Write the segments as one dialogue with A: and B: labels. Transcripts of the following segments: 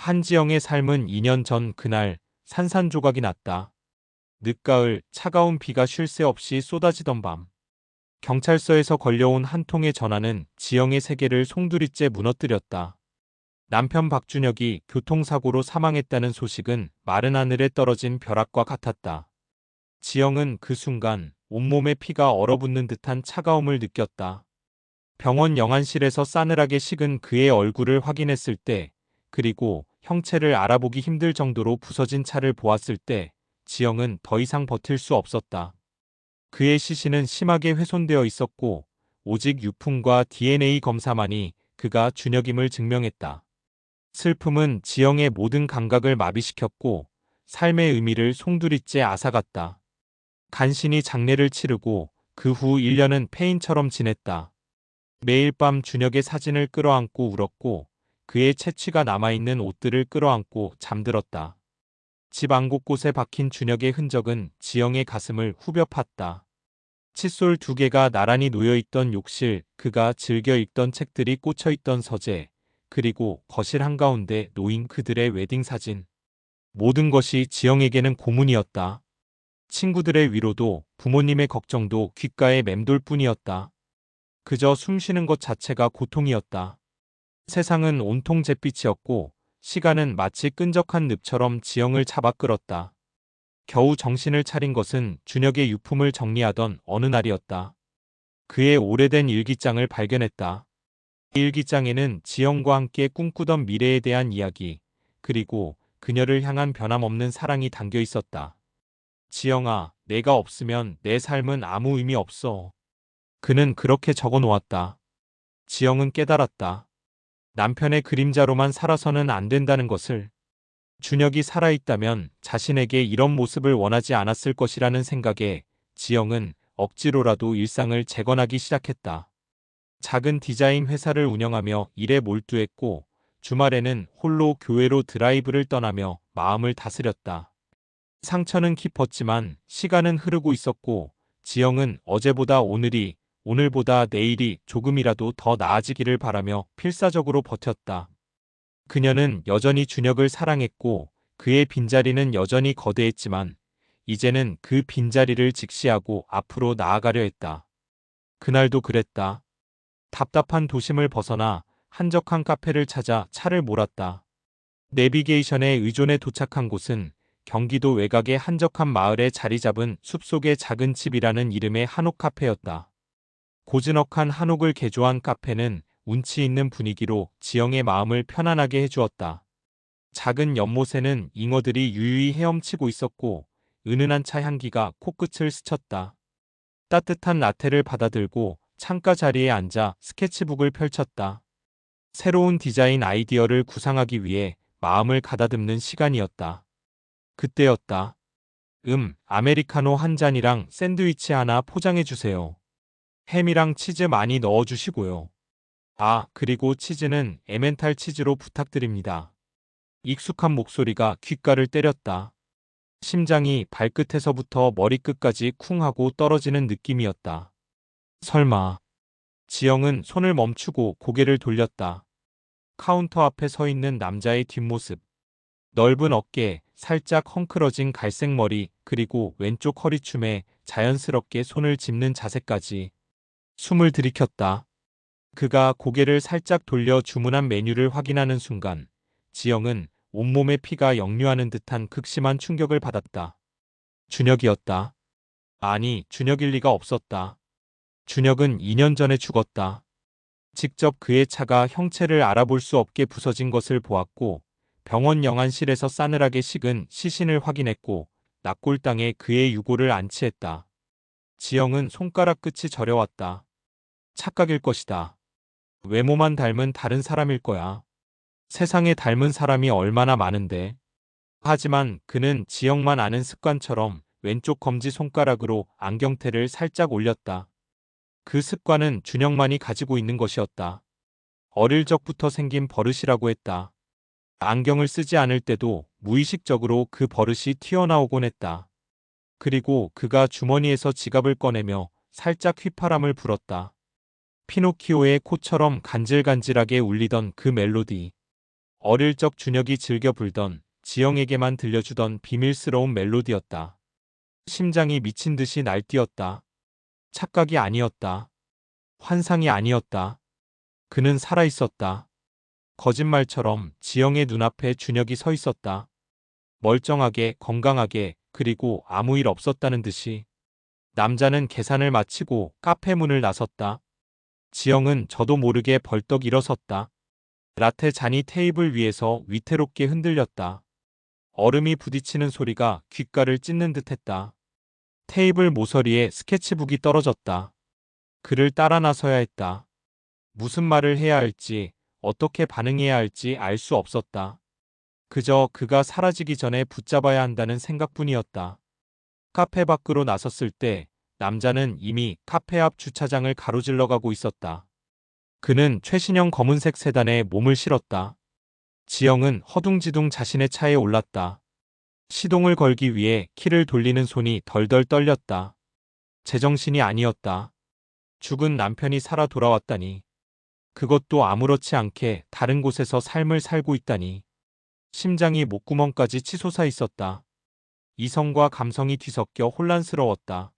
A: 한지영의 삶은 2년 전 그날 산산조각이 났다. 늦가을 차가운 비가 쉴 새 없이 쏟아지던 밤. 경찰서에서 걸려온 한 통의 전화는 지영의 세계를 송두리째 무너뜨렸다. 남편 박준혁이 교통사고로 사망했다는 소식은 마른 하늘에 떨어진 벼락과 같았다. 지영은 그 순간 온몸에 피가 얼어붙는 듯한 차가움을 느꼈다. 병원 영안실에서 싸늘하게 식은 그의 얼굴을 확인했을 때, 그리고 형체를 알아보기 힘들 정도로 부서진 차를 보았을 때, 지영은 더 이상 버틸 수 없었다. 그의 시신은 심하게 훼손되어 있었고, 오직 유품과 DNA 검사만이 그가 준혁임을 증명했다. 슬픔은 지영의 모든 감각을 마비시켰고, 삶의 의미를 송두리째 앗아갔다. 간신히 장례를 치르고 그 후 1년은 폐인처럼 지냈다. 매일 밤 준혁의 사진을 끌어안고 울었고, 그의 채취가 남아있는 옷들을 끌어안고 잠들었다. 집 안 곳곳에 박힌 준혁의 흔적은 지영의 가슴을 후벼 팠다. 칫솔 2개가 나란히 놓여있던 욕실, 그가 즐겨 읽던 책들이 꽂혀있던 서재, 그리고 거실 한가운데 놓인 그들의 웨딩사진. 모든 것이 지영에게는 고문이었다. 친구들의 위로도 부모님의 걱정도 귓가에 맴돌 뿐이었다. 그저 숨쉬는 것 자체가 고통이었다. 세상은 온통 잿빛이었고 시간은 마치 끈적한 늪처럼 지영을 잡아 끌었다. 겨우 정신을 차린 것은 준혁의 유품을 정리하던 어느 날이었다. 그의 오래된 일기장을 발견했다. 이 일기장에는 지영과 함께 꿈꾸던 미래에 대한 이야기, 그리고 그녀를 향한 변함없는 사랑이 담겨 있었다. 지영아, 내가 없으면 내 삶은 아무 의미 없어. 그는 그렇게 적어 놓았다. 지영은 깨달았다. 남편의 그림자로만 살아서는 안 된다는 것을. 준혁이 살아있다면 자신에게 이런 모습을 원하지 않았을 것이라는 생각에 지영은 억지로라도 일상을 재건하기 시작했다. 작은 디자인 회사를 운영하며 일에 몰두했고, 주말에는 홀로 교회로 드라이브를 떠나며 마음을 다스렸다. 상처는 깊었지만 시간은 흐르고 있었고, 지영은 어제보다 오늘이, 오늘보다 내일이 조금이라도 더 나아지기를 바라며 필사적으로 버텼다. 그녀는 여전히 준혁을 사랑했고, 그의 빈자리는 여전히 거대했지만 이제는 그 빈자리를 직시하고 앞으로 나아가려 했다. 그날도 그랬다. 답답한 도심을 벗어나 한적한 카페를 찾아 차를 몰았다. 내비게이션에 의존해 도착한 곳은 경기도 외곽의 한적한 마을에 자리 잡은 숲속의 작은 집이라는 이름의 한옥 카페였다. 고즈넉한 한옥을 개조한 카페는 운치 있는 분위기로 지영의 마음을 편안하게 해주었다. 작은 연못에는 잉어들이 유유히 헤엄치고 있었고, 은은한 차 향기가 코끝을 스쳤다. 따뜻한 라테를 받아들고 창가 자리에 앉아 스케치북을 펼쳤다. 새로운 디자인 아이디어를 구상하기 위해 마음을 가다듬는 시간이었다. 그때였다. 아메리카노 한 잔이랑 샌드위치 하나 포장해 주세요. 햄이랑 치즈 많이 넣어주시고요. 아, 그리고 치즈는 에멘탈 치즈로 부탁드립니다. 익숙한 목소리가 귓가를 때렸다. 심장이 발끝에서부터 머리끝까지 쿵 하고 떨어지는 느낌이었다. 설마. 지영은 손을 멈추고 고개를 돌렸다. 카운터 앞에 서 있는 남자의 뒷모습. 넓은 어깨, 살짝 헝클어진 갈색 머리, 그리고 왼쪽 허리춤에 자연스럽게 손을 짚는 자세까지. 숨을 들이켰다. 그가 고개를 살짝 돌려 주문한 메뉴를 확인하는 순간 지영은 온몸에 피가 역류하는 듯한 극심한 충격을 받았다. 준혁이었다. 아니, 준혁일 리가 없었다. 준혁은 2년 전에 죽었다. 직접 그의 차가 형체를 알아볼 수 없게 부서진 것을 보았고, 병원 영안실에서 싸늘하게 식은 시신을 확인했고, 낙골당에 그의 유골을 안치했다. 지영은 손가락 끝이 저려왔다. 착각일 것이다. 외모만 닮은 다른 사람일 거야. 세상에 닮은 사람이 얼마나 많은데. 하지만 그는 지영만 아는 습관처럼 왼쪽 검지 손가락으로 안경테를 살짝 올렸다. 그 습관은 준혁만이 가지고 있는 것이었다. 어릴 적부터 생긴 버릇이라고 했다. 안경을 쓰지 않을 때도 무의식적으로 그 버릇이 튀어나오곤 했다. 그리고 그가 주머니에서 지갑을 꺼내며 살짝 휘파람을 불었다. 피노키오의 코처럼 간질간질하게 울리던 그 멜로디. 어릴 적 준혁이 즐겨 불던 지영에게만 들려주던 비밀스러운 멜로디였다. 심장이 미친 듯이 날뛰었다. 착각이 아니었다. 환상이 아니었다. 그는 살아있었다. 거짓말처럼 지영의 눈앞에 준혁이 서 있었다. 멀쩡하게, 건강하게, 그리고 아무 일 없었다는 듯이. 남자는 계산을 마치고 카페 문을 나섰다. 지영은 저도 모르게 벌떡 일어섰다. 라테 잔이 테이블 위에서 위태롭게 흔들렸다. 얼음이 부딪히는 소리가 귓가를 찢는 듯했다. 테이블 모서리에 스케치북이 떨어졌다. 그를 따라 나서야 했다. 무슨 말을 해야 할지, 어떻게 반응해야 할지 알 수 없었다. 그저 그가 사라지기 전에 붙잡아야 한다는 생각뿐이었다. 카페 밖으로 나섰을 때 남자는 이미 카페 앞 주차장을 가로질러 가고 있었다. 그는 최신형 검은색 세단에 몸을 실었다. 지영은 허둥지둥 자신의 차에 올랐다. 시동을 걸기 위해 키를 돌리는 손이 덜덜 떨렸다. 제정신이 아니었다. 죽은 남편이 살아 돌아왔다니. 그것도 아무렇지 않게 다른 곳에서 삶을 살고 있다니. 심장이 목구멍까지 치솟아 있었다. 이성과 감성이 뒤섞여 혼란스러웠다.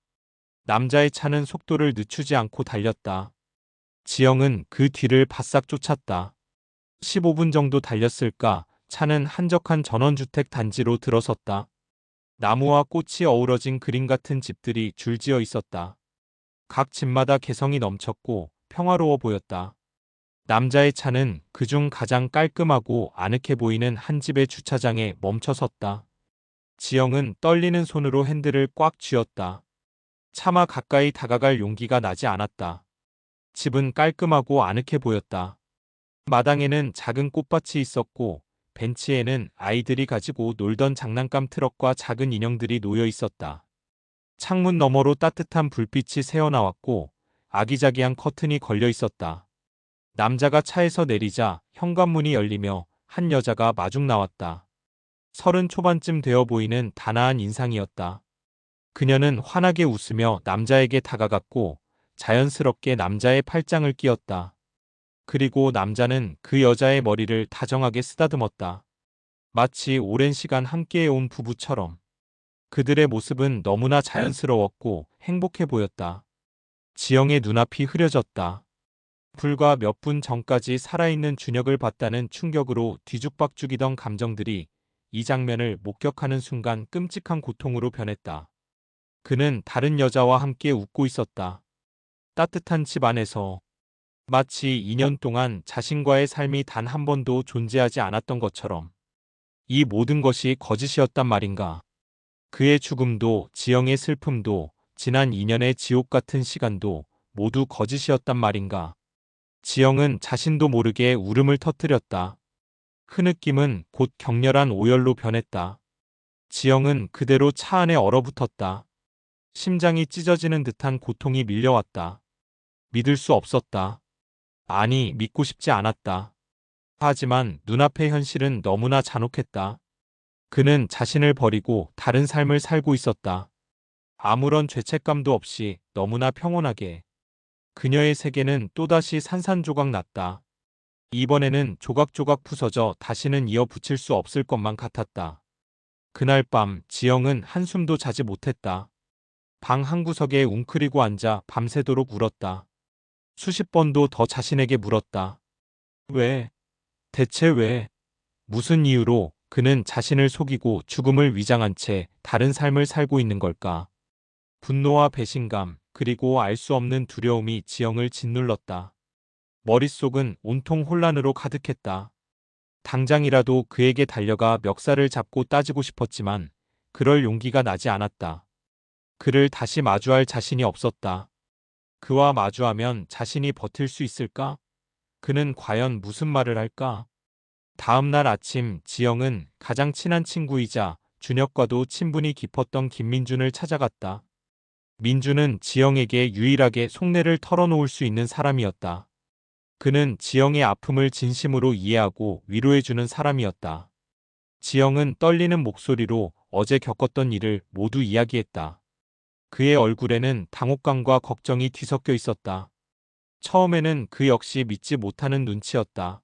A: 남자의 차는 속도를 늦추지 않고 달렸다. 지영은 그 뒤를 바싹 쫓았다. 15분 정도 달렸을까 차는 한적한 전원주택 단지로 들어섰다. 나무와 꽃이 어우러진 그림 같은 집들이 줄지어 있었다. 각 집마다 개성이 넘쳤고 평화로워 보였다. 남자의 차는 그중 가장 깔끔하고 아늑해 보이는 한 집의 주차장에 멈춰섰다. 지영은 떨리는 손으로 핸들을 꽉 쥐었다. 차마 가까이 다가갈 용기가 나지 않았다. 집은 깔끔하고 아늑해 보였다. 마당에는 작은 꽃밭이 있었고 벤치에는 아이들이 가지고 놀던 장난감 트럭과 작은 인형들이 놓여 있었다. 창문 너머로 따뜻한 불빛이 새어나왔고 아기자기한 커튼이 걸려 있었다. 남자가 차에서 내리자 현관문이 열리며 한 여자가 마중 나왔다. 30 초반쯤 되어 보이는 단아한 인상이었다. 그녀는 환하게 웃으며 남자에게 다가갔고 자연스럽게 남자의 팔짱을 끼웠다. 그리고 남자는 그 여자의 머리를 다정하게 쓰다듬었다. 마치 오랜 시간 함께해온 부부처럼. 그들의 모습은 너무나 자연스러웠고 행복해 보였다. 지영의 눈앞이 흐려졌다. 불과 몇 분 전까지 살아있는 준혁을 봤다는 충격으로 뒤죽박죽이던 감정들이 이 장면을 목격하는 순간 끔찍한 고통으로 변했다. 그는 다른 여자와 함께 웃고 있었다. 따뜻한 집 안에서 마치 2년 동안 자신과의 삶이 단 한 번도 존재하지 않았던 것처럼. 이 모든 것이 거짓이었단 말인가. 그의 죽음도 지영의 슬픔도 지난 2년의 지옥 같은 시간도 모두 거짓이었단 말인가. 지영은 자신도 모르게 울음을 터뜨렸다. 흐느낌은 곧 격렬한 오열로 변했다. 지영은 그대로 차 안에 얼어붙었다. 심장이 찢어지는 듯한 고통이 밀려왔다. 믿을 수 없었다. 아니, 믿고 싶지 않았다. 하지만 눈앞의 현실은 너무나 잔혹했다. 그는 자신을 버리고 다른 삶을 살고 있었다. 아무런 죄책감도 없이 너무나 평온하게. 그녀의 세계는 또다시 산산조각 났다. 이번에는 조각조각 부서져 다시는 이어붙일 수 없을 것만 같았다. 그날 밤 지영은 한숨도 자지 못했다. 방 한구석에 웅크리고 앉아 밤새도록 울었다. 수십 번도 더 자신에게 물었다. 왜? 대체 왜? 무슨 이유로 그는 자신을 속이고 죽음을 위장한 채 다른 삶을 살고 있는 걸까? 분노와 배신감, 그리고 알 수 없는 두려움이 지영을 짓눌렀다. 머릿속은 온통 혼란으로 가득했다. 당장이라도 그에게 달려가 멱살을 잡고 따지고 싶었지만 그럴 용기가 나지 않았다. 그를 다시 마주할 자신이 없었다. 그와 마주하면 자신이 버틸 수 있을까? 그는 과연 무슨 말을 할까? 다음 날 아침 지영은 가장 친한 친구이자 준혁과도 친분이 깊었던 김민준을 찾아갔다. 민준은 지영에게 유일하게 속내를 털어놓을 수 있는 사람이었다. 그는 지영의 아픔을 진심으로 이해하고 위로해주는 사람이었다. 지영은 떨리는 목소리로 어제 겪었던 일을 모두 이야기했다. 그의 얼굴에는 당혹감과 걱정이 뒤섞여 있었다. 처음에는 그 역시 믿지 못하는 눈치였다.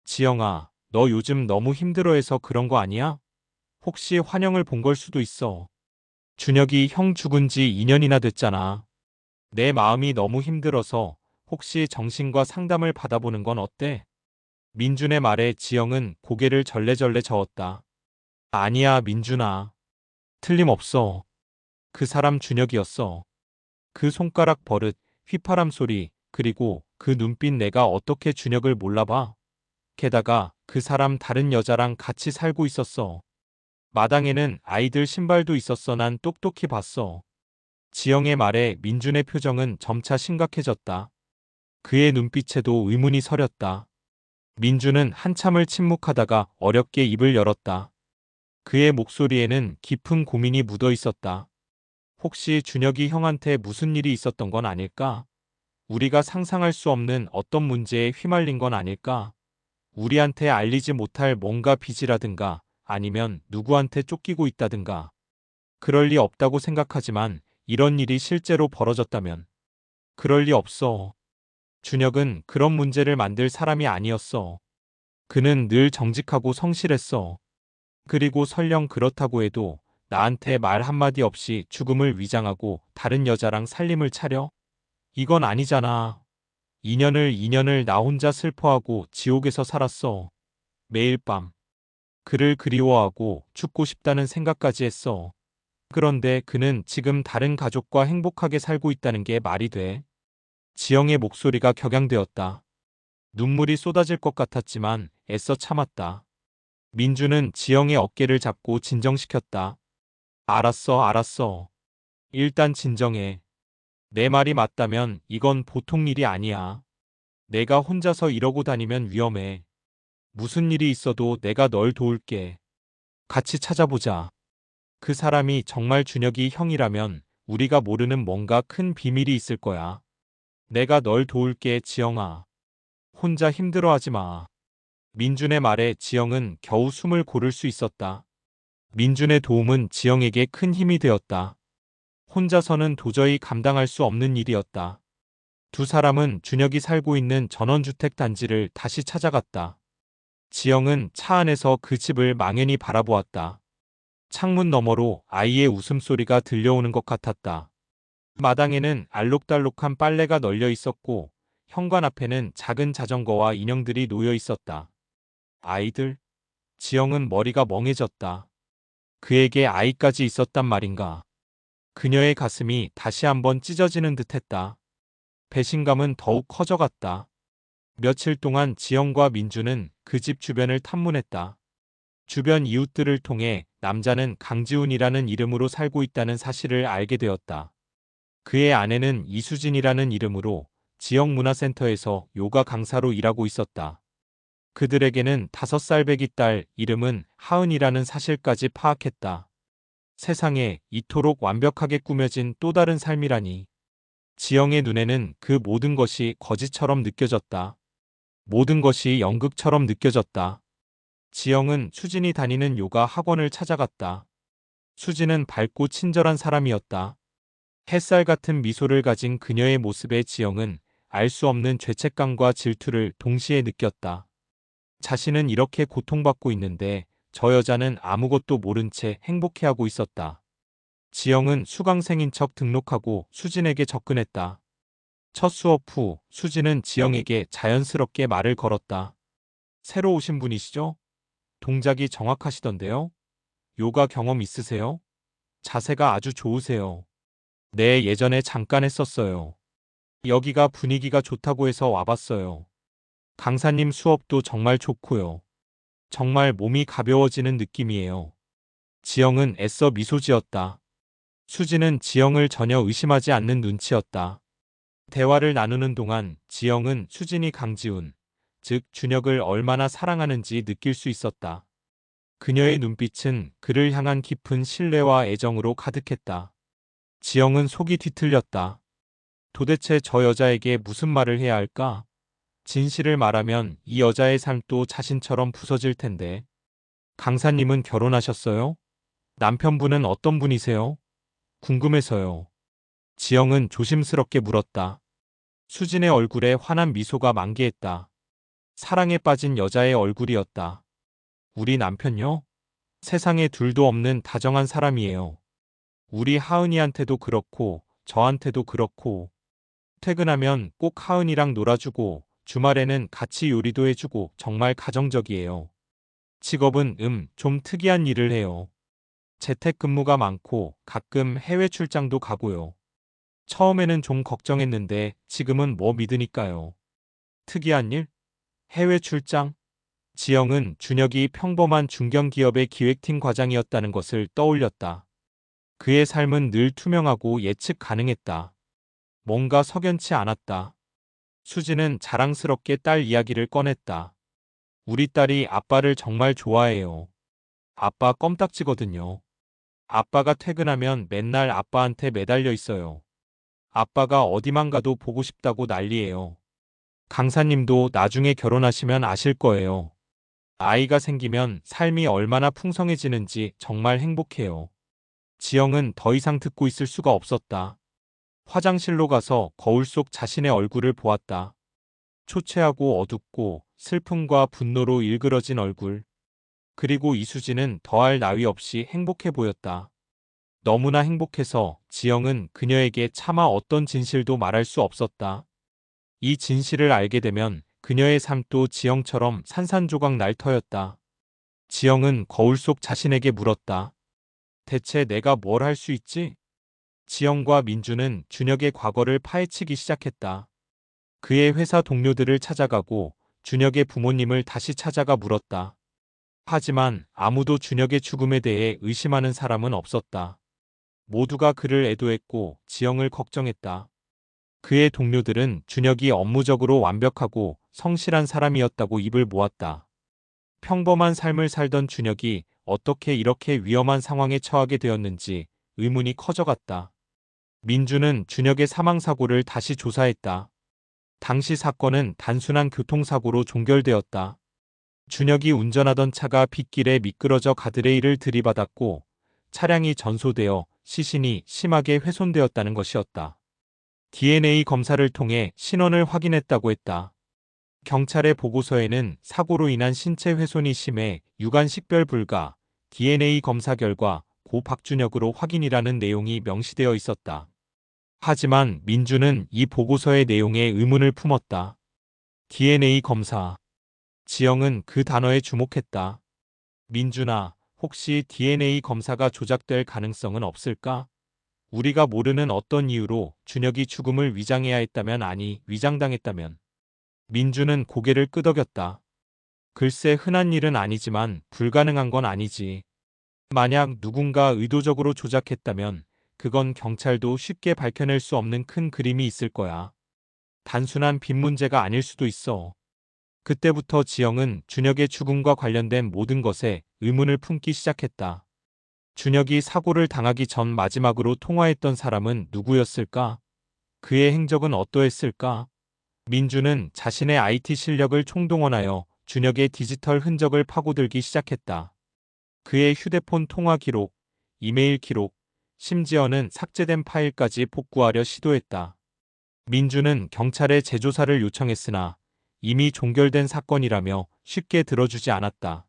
A: 지영아, 너 요즘 너무 힘들어해서 그런 거 아니야? 혹시 환영을 본 걸 수도 있어. 준혁이 형 죽은 지 2년이나 됐잖아. 내 마음이 너무 힘들어서 혹시 정신과 상담을 받아보는 건 어때? 민준의 말에 지영은 고개를 절레절레 저었다. 아니야, 민준아. 틀림없어. 그 사람 준혁이었어. 그 손가락 버릇, 휘파람 소리, 그리고 그 눈빛 내가 어떻게 준혁을 몰라봐. 게다가 그 사람 다른 여자랑 같이 살고 있었어. 마당에는 아이들 신발도 있었어. 난 똑똑히 봤어. 지영의 말에 민준의 표정은 점차 심각해졌다. 그의 눈빛에도 의문이 서렸다. 민준은 한참을 침묵하다가 어렵게 입을 열었다. 그의 목소리에는 깊은 고민이 묻어 있었다. 혹시 준혁이 형한테 무슨 일이 있었던 건 아닐까? 우리가 상상할 수 없는 어떤 문제에 휘말린 건 아닐까? 우리한테 알리지 못할 뭔가 빚이라든가 아니면 누구한테 쫓기고 있다든가. 그럴 리 없다고 생각하지만 이런 일이 실제로 벌어졌다면 그럴 리 없어. 준혁은 그런 문제를 만들 사람이 아니었어. 그는 늘 정직하고 성실했어. 그리고 설령 그렇다고 해도 나한테 말 한마디 없이 죽음을 위장하고 다른 여자랑 살림을 차려? 이건 아니잖아. 2년을 나 혼자 슬퍼하고 지옥에서 살았어. 매일 밤. 그를 그리워하고 죽고 싶다는 생각까지 했어. 그런데 그는 지금 다른 가족과 행복하게 살고 있다는 게 말이 돼? 지영의 목소리가 격양되었다. 눈물이 쏟아질 것 같았지만 애써 참았다. 민주는 지영의 어깨를 잡고 진정시켰다. 알았어, 알았어. 일단 진정해. 내 말이 맞다면 이건 보통 일이 아니야. 내가 혼자서 이러고 다니면 위험해. 무슨 일이 있어도 내가 널 도울게. 같이 찾아보자. 그 사람이 정말 준혁이 형이라면 우리가 모르는 뭔가 큰 비밀이 있을 거야. 내가 널 도울게, 지영아. 혼자 힘들어하지 마. 민준의 말에 지영은 겨우 숨을 고를 수 있었다. 민준의 도움은 지영에게 큰 힘이 되었다. 혼자서는 도저히 감당할 수 없는 일이었다. 두 사람은 준혁이 살고 있는 전원주택 단지를 다시 찾아갔다. 지영은 차 안에서 그 집을 망연히 바라보았다. 창문 너머로 아이의 웃음소리가 들려오는 것 같았다. 마당에는 알록달록한 빨래가 널려 있었고 현관 앞에는 작은 자전거와 인형들이 놓여 있었다. 아이들? 지영은 머리가 멍해졌다. 그에게 아이까지 있었단 말인가. 그녀의 가슴이 다시 한번 찢어지는 듯했다. 배신감은 더욱 커져갔다. 며칠 동안 지영과 민주는 그 집 주변을 탐문했다. 주변 이웃들을 통해 남자는 강지훈이라는 이름으로 살고 있다는 사실을 알게 되었다. 그의 아내는 이수진이라는 이름으로 지역 문화센터에서 요가 강사로 일하고 있었다. 그들에게는 5살 배기 딸 이름은 하은이라는 사실까지 파악했다. 세상에 이토록 완벽하게 꾸며진 또 다른 삶이라니. 지영의 눈에는 그 모든 것이 거짓처럼 느껴졌다. 모든 것이 연극처럼 느껴졌다. 지영은 수진이 다니는 요가 학원을 찾아갔다. 수진은 밝고 친절한 사람이었다. 햇살 같은 미소를 가진 그녀의 모습에 지영은 알 수 없는 죄책감과 질투를 동시에 느꼈다. 자신은 이렇게 고통받고 있는데 저 여자는 아무것도 모른 채 행복해하고 있었다. 지영은 수강생인 척 등록하고 수진에게 접근했다. 첫 수업 후 수진은 지영에게 자연스럽게 말을 걸었다. 새로 오신 분이시죠? 동작이 정확하시던데요? 요가 경험 있으세요? 자세가 아주 좋으세요. 네, 예전에 잠깐 했었어요. 여기가 분위기가 좋다고 해서 와봤어요. 강사님 수업도 정말 좋고요. 정말 몸이 가벼워지는 느낌이에요. 지영은 애써 미소 지었다. 수지는 지영을 전혀 의심하지 않는 눈치였다. 대화를 나누는 동안 지영은 수진이 강지훈, 즉 준혁을 얼마나 사랑하는지 느낄 수 있었다. 그녀의 눈빛은 그를 향한 깊은 신뢰와 애정으로 가득했다. 지영은 속이 뒤틀렸다. 도대체 저 여자에게 무슨 말을 해야 할까? 진실을 말하면 이 여자의 삶도 자신처럼 부서질 텐데. 강사님은 결혼하셨어요? 남편분은 어떤 분이세요? 궁금해서요. 지영은 조심스럽게 물었다. 수진의 얼굴에 환한 미소가 만개했다. 사랑에 빠진 여자의 얼굴이었다. 우리 남편요? 세상에 둘도 없는 다정한 사람이에요. 우리 하은이한테도 그렇고 저한테도 그렇고 퇴근하면 꼭 하은이랑 놀아주고 주말에는 같이 요리도 해주고 정말 가정적이에요. 직업은 좀 특이한 일을 해요. 재택근무가 많고 가끔 해외 출장도 가고요. 처음에는 좀 걱정했는데 지금은 뭐 믿으니까요. 특이한 일? 해외 출장? 지영은 준혁이 평범한 중견기업의 기획팀 과장이었다는 것을 떠올렸다. 그의 삶은 늘 투명하고 예측 가능했다. 뭔가 석연치 않았다. 수지는 자랑스럽게 딸 이야기를 꺼냈다. 우리 딸이 아빠를 정말 좋아해요. 아빠 껌딱지거든요. 아빠가 퇴근하면 맨날 아빠한테 매달려 있어요. 아빠가 어디만 가도 보고 싶다고 난리예요. 강사님도 나중에 결혼하시면 아실 거예요. 아이가 생기면 삶이 얼마나 풍성해지는지 정말 행복해요. 지영은 더 이상 듣고 있을 수가 없었다. 화장실로 가서 거울 속 자신의 얼굴을 보았다. 초췌하고 어둡고 슬픔과 분노로 일그러진 얼굴. 그리고 이수지는 더할 나위 없이 행복해 보였다. 너무나 행복해서 지영은 그녀에게 차마 어떤 진실도 말할 수 없었다. 이 진실을 알게 되면 그녀의 삶도 지영처럼 산산조각 날 터였다. 지영은 거울 속 자신에게 물었다. 대체 내가 뭘 할 수 있지? 지영과 민주는 준혁의 과거를 파헤치기 시작했다. 그의 회사 동료들을 찾아가고 준혁의 부모님을 다시 찾아가 물었다. 하지만 아무도 준혁의 죽음에 대해 의심하는 사람은 없었다. 모두가 그를 애도했고 지영을 걱정했다. 그의 동료들은 준혁이 업무적으로 완벽하고 성실한 사람이었다고 입을 모았다. 평범한 삶을 살던 준혁이 어떻게 이렇게 위험한 상황에 처하게 되었는지 의문이 커져갔다. 민주는 준혁의 사망사고를 다시 조사했다. 당시 사건은 단순한 교통사고로 종결되었다. 준혁이 운전하던 차가 빗길에 미끄러져 가드레일을 들이받았고 차량이 전소되어 시신이 심하게 훼손되었다는 것이었다. DNA 검사를 통해 신원을 확인했다고 했다. 경찰의 보고서에는 사고로 인한 신체 훼손이 심해 유관 식별 불가, DNA 검사 결과 고 박준혁으로 확인이라는 내용이 명시되어 있었다. 하지만 민주는 이 보고서의 내용에 의문을 품었다. DNA 검사. 지영은 그 단어에 주목했다. 민준아, 혹시 DNA 검사가 조작될 가능성은 없을까? 우리가 모르는 어떤 이유로 준혁이 죽음을 위장해야 했다면 아니 위장당했다면. 민주는 고개를 끄덕였다. 글쎄 흔한 일은 아니지만 불가능한 건 아니지. 만약 누군가 의도적으로 조작했다면 그건 경찰도 쉽게 밝혀낼 수 없는 큰 그림이 있을 거야. 단순한 빚 문제가 아닐 수도 있어. 그때부터 지영은 준혁의 죽음과 관련된 모든 것에 의문을 품기 시작했다. 준혁이 사고를 당하기 전 마지막으로 통화했던 사람은 누구였을까? 그의 행적은 어떠했을까? 민주는 자신의 IT 실력을 총동원하여 준혁의 디지털 흔적을 파고들기 시작했다. 그의 휴대폰 통화 기록, 이메일 기록, 심지어는 삭제된 파일까지 복구하려 시도했다. 민주는 경찰에 재조사를 요청했으나 이미 종결된 사건이라며 쉽게 들어주지 않았다.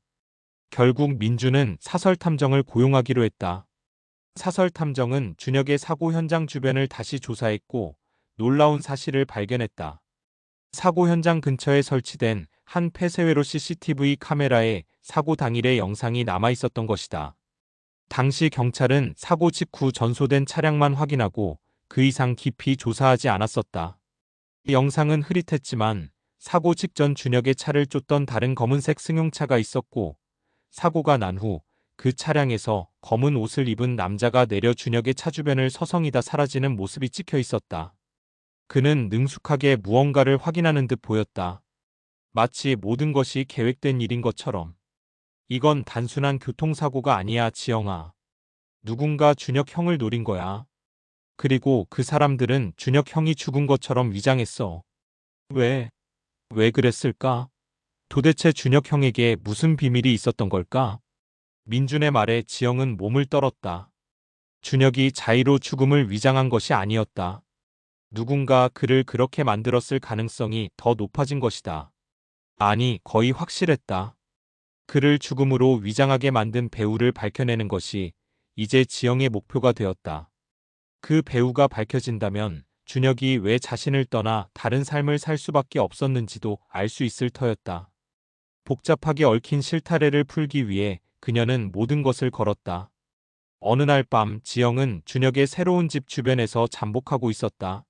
A: 결국 민주는 사설탐정을 고용하기로 했다. 사설탐정은 준혁의 사고 현장 주변을 다시 조사했고 놀라운 사실을 발견했다. 사고 현장 근처에 설치된 한 폐쇄회로 CCTV 카메라에 사고 당일의 영상이 남아 있었던 것이다. 당시 경찰은 사고 직후 전소된 차량만 확인하고 그 이상 깊이 조사하지 않았었다. 영상은 흐릿했지만 사고 직전 준혁의 차를 쫓던 다른 검은색 승용차가 있었고 사고가 난 후 그 차량에서 검은 옷을 입은 남자가 내려 준혁의 차 주변을 서성이다 사라지는 모습이 찍혀 있었다. 그는 능숙하게 무언가를 확인하는 듯 보였다. 마치 모든 것이 계획된 일인 것처럼. 이건 단순한 교통사고가 아니야, 지영아. 누군가 준혁 형을 노린 거야. 그리고 그 사람들은 준혁 형이 죽은 것처럼 위장했어. 왜? 왜 그랬을까? 도대체 준혁 형에게 무슨 비밀이 있었던 걸까? 민준의 말에 지영은 몸을 떨었다. 준혁이 자의로 죽음을 위장한 것이 아니었다. 누군가 그를 그렇게 만들었을 가능성이 더 높아진 것이다. 아니, 거의 확실했다. 그를 죽음으로 위장하게 만든 배우를 밝혀내는 것이 이제 지영의 목표가 되었다. 그 배우가 밝혀진다면 준혁이 왜 자신을 떠나 다른 삶을 살 수밖에 없었는지도 알 수 있을 터였다. 복잡하게 얽힌 실타래를 풀기 위해 그녀는 모든 것을 걸었다. 어느 날 밤 지영은 준혁의 새로운 집 주변에서 잠복하고 있었다.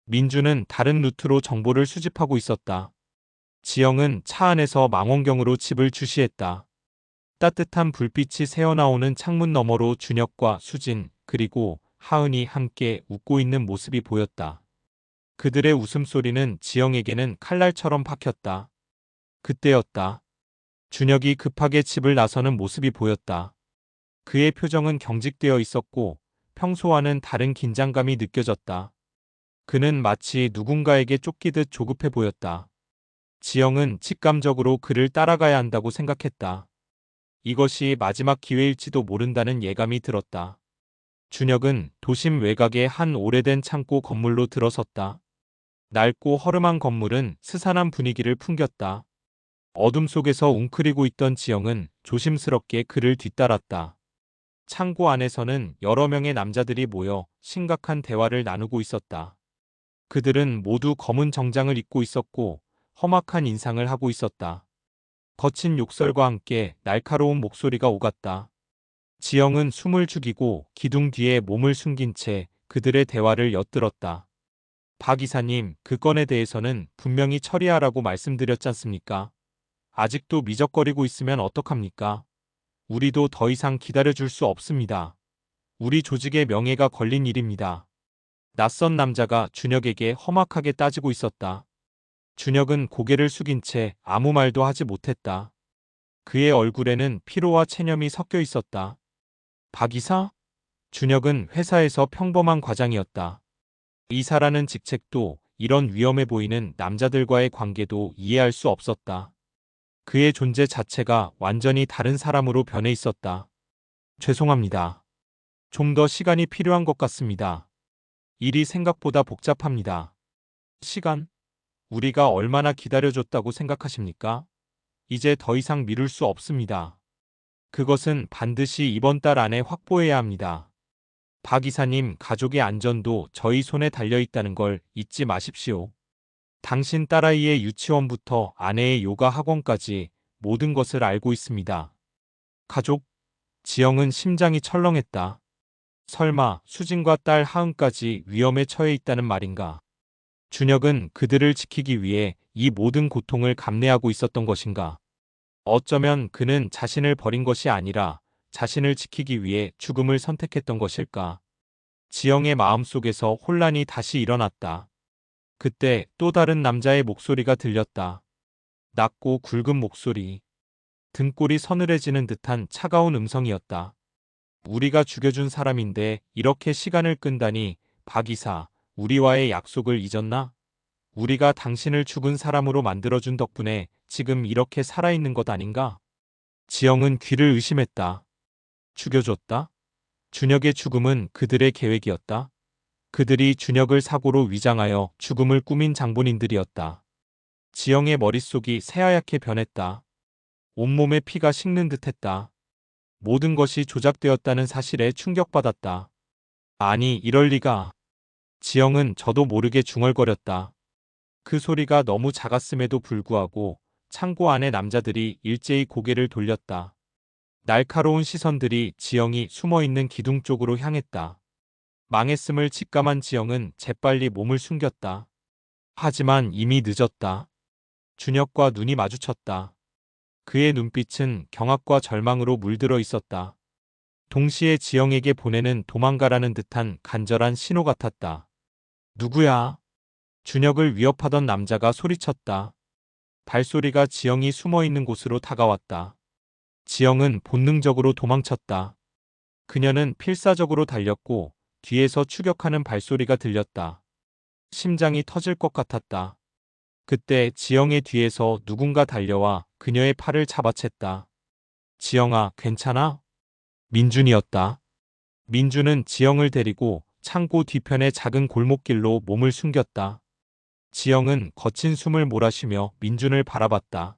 A: 민주는 다른 루트로 정보를 수집하고 있었다. 지영은 차 안에서 망원경으로 집을 주시했다. 따뜻한 불빛이 새어나오는 창문 너머로 준혁과 수진 그리고 하은이 함께 웃고 있는 모습이 보였다. 그들의 웃음소리는 지영에게는 칼날처럼 박혔다. 그때였다. 준혁이 급하게 집을 나서는 모습이 보였다. 그의 표정은 경직되어 있었고 평소와는 다른 긴장감이 느껴졌다. 그는 마치 누군가에게 쫓기듯 조급해 보였다. 지영은 직감적으로 그를 따라가야 한다고 생각했다. 이것이 마지막 기회일지도 모른다는 예감이 들었다. 준혁은 도심 외곽의 한 오래된 창고 건물로 들어섰다. 낡고 허름한 건물은 스산한 분위기를 풍겼다. 어둠 속에서 웅크리고 있던 지영은 조심스럽게 그를 뒤따랐다. 창고 안에서는 여러 명의 남자들이 모여 심각한 대화를 나누고 있었다. 그들은 모두 검은 정장을 입고 있었고 험악한 인상을 하고 있었다. 거친 욕설과 함께 날카로운 목소리가 오갔다. 지영은 숨을 죽이고 기둥 뒤에 몸을 숨긴 채 그들의 대화를 엿들었다. 박 이사님, 그 건에 대해서는 분명히 처리하라고 말씀드렸지 않습니까? 아직도 미적거리고 있으면 어떡합니까? 우리도 더 이상 기다려줄 수 없습니다. 우리 조직의 명예가 걸린 일입니다. 낯선 남자가 준혁에게 험악하게 따지고 있었다. 준혁은 고개를 숙인 채 아무 말도 하지 못했다. 그의 얼굴에는 피로와 체념이 섞여 있었다. 박 이사? 준혁은 회사에서 평범한 과장이었다. 이사라는 직책도 이런 위험해 보이는 남자들과의 관계도 이해할 수 없었다. 그의 존재 자체가 완전히 다른 사람으로 변해 있었다. 죄송합니다. 좀 더 시간이 필요한 것 같습니다. 일이 생각보다 복잡합니다. 시간? 우리가 얼마나 기다려줬다고 생각하십니까? 이제 더 이상 미룰 수 없습니다. 그것은 반드시 이번 달 안에 확보해야 합니다. 박 이사님, 가족의 안전도 저희 손에 달려 있다는 걸 잊지 마십시오. 당신 딸아이의 유치원부터 아내의 요가 학원까지 모든 것을 알고 있습니다. 가족? 지영은 심장이 철렁했다. 설마 수진과 딸 하은까지 위험에 처해 있다는 말인가? 준혁은 그들을 지키기 위해 이 모든 고통을 감내하고 있었던 것인가? 어쩌면 그는 자신을 버린 것이 아니라 자신을 지키기 위해 죽음을 선택했던 것일까? 지영의 마음속에서 혼란이 다시 일어났다. 그때 또 다른 남자의 목소리가 들렸다. 낮고 굵은 목소리. 등골이 서늘해지는 듯한 차가운 음성이었다. 우리가 죽여준 사람인데 이렇게 시간을 끈다니, 박 이사, 우리와의 약속을 잊었나? 우리가 당신을 죽은 사람으로 만들어준 덕분에 지금 이렇게 살아있는 것 아닌가? 지영은 귀를 의심했다. 죽여줬다? 준혁의 죽음은 그들의 계획이었다. 그들이 준혁을 사고로 위장하여 죽음을 꾸민 장본인들이었다. 지영의 머릿속이 새하얗게 변했다. 온몸에 피가 식는 듯했다. 모든 것이 조작되었다는 사실에 충격받았다. 아니, 이럴 리가. 지영은 저도 모르게 중얼거렸다. 그 소리가 너무 작았음에도 불구하고 창고 안의 남자들이 일제히 고개를 돌렸다. 날카로운 시선들이 지영이 숨어있는 기둥 쪽으로 향했다. 망했음을 직감한 지영은 재빨리 몸을 숨겼다. 하지만 이미 늦었다. 준혁과 눈이 마주쳤다. 그의 눈빛은 경악과 절망으로 물들어 있었다. 동시에 지영에게 보내는 도망가라는 듯한 간절한 신호 같았다. 누구야? 준혁을 위협하던 남자가 소리쳤다. 발소리가 지영이 숨어있는 곳으로 다가왔다. 지영은 본능적으로 도망쳤다. 그녀는 필사적으로 달렸고 뒤에서 추격하는 발소리가 들렸다. 심장이 터질 것 같았다. 그때 지영의 뒤에서 누군가 달려와 그녀의 팔을 잡아챘다. 지영아, 괜찮아? 민준이었다. 민준은 지영을 데리고 창고 뒤편의 작은 골목길로 몸을 숨겼다. 지영은 거친 숨을 몰아쉬며 민준을 바라봤다.